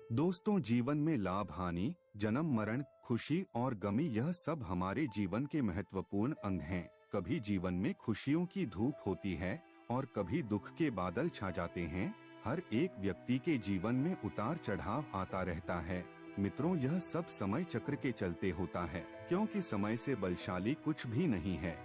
दोस्तों, जीवन में लाभ हानि, जन्म मरण, खुशी और गमी, यह सब हमारे जीवन के महत्वपूर्ण अंग हैं। कभी जीवन में खुशियों की धूप होती है और कभी दुख के बादल छा जाते हैं। हर एक व्यक्ति के जीवन में उतार चढ़ाव आता रहता है। मित्रों, यह सब समय चक्र के चलते होता है, क्योंकि समय से बलशाली कुछ भी नहीं है।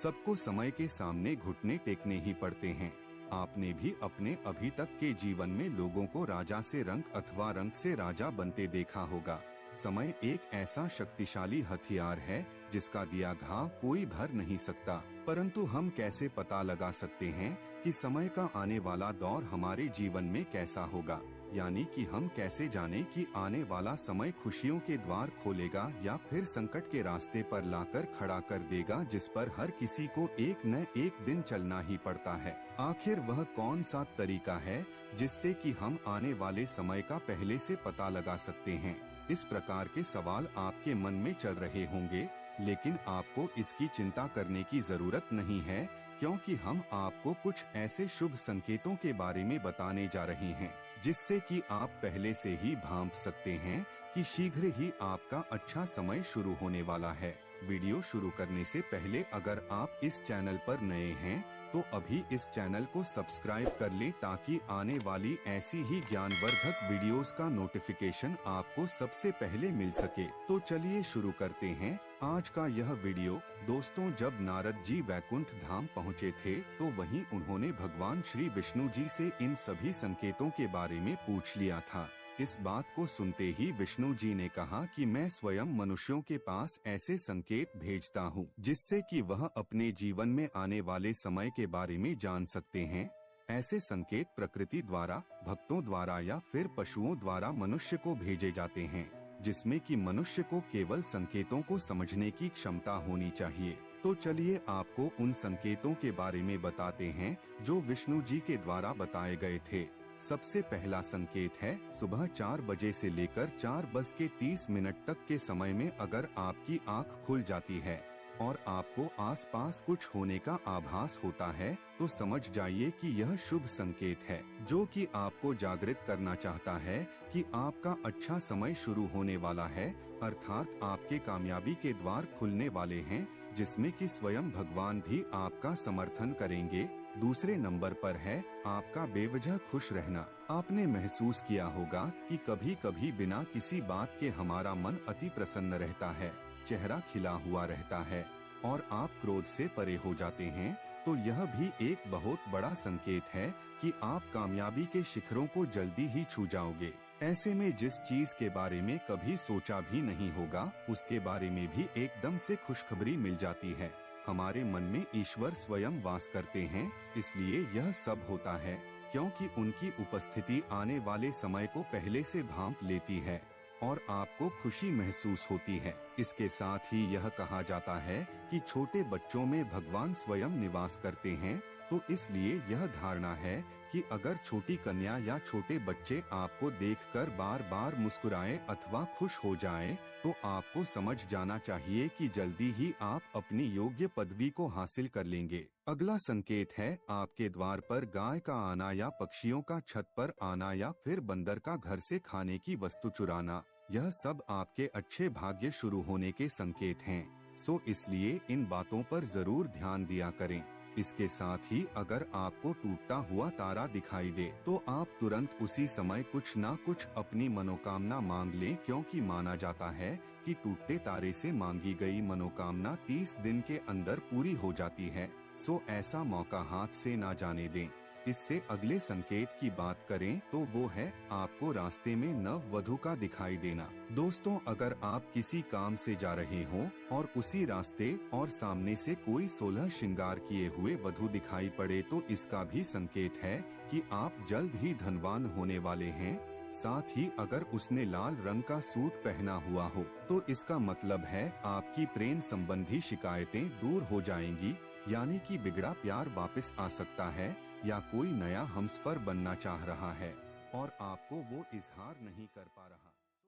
सबको समय के सामने घुटने टेकने ही पड़ते हैं। आपने भी अपने अभी तक के जीवन में लोगों को राजा से रंक अथवा रंक से राजा बनते देखा होगा। समय एक ऐसा शक्तिशाली हथियार है जिसका दिया घाव कोई भर नहीं सकता। परंतु हम कैसे पता लगा सकते हैं कि समय का आने वाला दौर हमारे जीवन में कैसा होगा? यानी कि हम कैसे जाने कि आने वाला समय खुशियों के द्वार खोलेगा या फिर संकट के रास्ते पर लाकर खड़ा कर देगा, जिस पर हर किसी को एक न एक दिन चलना ही पड़ता है। आखिर वह कौन सा तरीका है जिससे कि हम आने वाले समय का पहले से पता लगा सकते हैं? इस प्रकार के सवाल आपके मन में चल रहे होंगे, लेकिन आपको इसकी चिंता करने की जरूरत नहीं है, क्योंकि हम आपको कुछ ऐसे शुभ संकेतों के बारे में बताने जा रहे हैं जिससे कि आप पहले से ही भांप सकते हैं कि शीघ्र ही आपका अच्छा समय शुरू होने वाला है। वीडियो शुरू करने से पहले अगर आप इस चैनल पर नए हैं तो अभी इस चैनल को सब्सक्राइब कर लें, ताकि आने वाली ऐसी ही ज्ञानवर्धक वीडियोस का नोटिफिकेशन आपको सबसे पहले मिल सके। तो चलिए शुरू करते हैं आज का यह वीडियो। दोस्तों, जब नारद जी वैकुंठ धाम पहुँचे थे तो वहीं उन्होंने भगवान श्री विष्णु जी से इन सभी संकेतों के बारे में पूछ लिया था। इस बात को सुनते ही विष्णु जी ने कहा कि मैं स्वयं मनुष्यों के पास ऐसे संकेत भेजता हूँ जिससे कि वह अपने जीवन में आने वाले समय के बारे में जान सकते हैं। ऐसे संकेत प्रकृति द्वारा, भक्तों द्वारा या फिर पशुओं द्वारा मनुष्य को भेजे जाते हैं, जिसमें कि मनुष्य को केवल संकेतों को समझने की क्षमता होनी चाहिए। तो चलिए आपको उन संकेतों के बारे में बताते हैं जो विष्णु जी के द्वारा बताए गए थे। सबसे पहला संकेत है, सुबह 4 बजे से लेकर 4:30 तक के समय में अगर आपकी आंख खुल जाती है और आपको आसपास कुछ होने का आभास होता है तो समझ जाइए कि यह शुभ संकेत है, जो कि आपको जागृत करना चाहता है कि आपका अच्छा समय शुरू होने वाला है, अर्थात आपके कामयाबी के द्वार खुलने वाले हैं, जिसमें कि स्वयं भगवान भी आपका समर्थन करेंगे। दूसरे नंबर पर है आपका बेवजह खुश रहना। आपने महसूस किया होगा कि कभी कभी बिना किसी बात के हमारा मन अति प्रसन्न रहता है, चेहरा खिला हुआ रहता है और आप क्रोध से परे हो जाते हैं। तो यह भी एक बहुत बड़ा संकेत है कि आप कामयाबी के शिखरों को जल्दी ही छू जाओगे। ऐसे में जिस चीज के बारे में कभी सोचा भी नहीं होगा, उसके बारे में भी एकदम से खुशखबरी मिल जाती है। हमारे मन में ईश्वर स्वयं वास करते हैं, इसलिए यह सब होता है क्योंकि उनकी उपस्थिति आने वाले समय को पहले से भांप लेती है और आपको खुशी महसूस होती है। इसके साथ ही यह कहा जाता है कि छोटे बच्चों में भगवान स्वयं निवास करते हैं, तो इसलिए यह धारणा है कि अगर छोटी कन्या या छोटे बच्चे आपको देखकर बार बार मुस्कुराएं अथवा खुश हो जाएं, तो आपको समझ जाना चाहिए कि जल्दी ही आप अपनी योग्य पदवी को हासिल कर लेंगे। अगला संकेत है आपके द्वार पर गाय का आना या पक्षियों का छत पर आना या फिर बंदर का घर से खाने की वस्तु चुराना। यह सब आपके अच्छे भाग्य शुरू होने के संकेत हैं। सो इसलिए इन बातों पर जरूर ध्यान दिया करें। इसके साथ ही अगर आपको टूटता हुआ तारा दिखाई दे तो आप तुरंत उसी समय कुछ ना कुछ अपनी मनोकामना मांग लें, क्योंकि माना जाता है कि टूटते तारे से मांगी गई मनोकामना 30 दिन के अंदर पूरी हो जाती है। सो ऐसा मौका हाथ से ना जाने दें। इससे अगले संकेत की बात करें तो वो है आपको रास्ते में नव वधु का दिखाई देना। दोस्तों, अगर आप किसी काम से जा रहे हो और उसी रास्ते और सामने से कोई 16 श्रृंगार किए हुए वधु दिखाई पड़े तो इसका भी संकेत है कि आप जल्द ही धनवान होने वाले हैं। साथ ही अगर उसने लाल रंग का सूट पहना हुआ हो तो इसका मतलब है आपकी प्रेम संबंधी शिकायतें दूर हो जाएंगी, यानी कि बिगड़ा प्यार वापस आ सकता है, या कोई नया हमसफर बनना चाह रहा है और आपको वो इजहार नहीं कर पा रहा।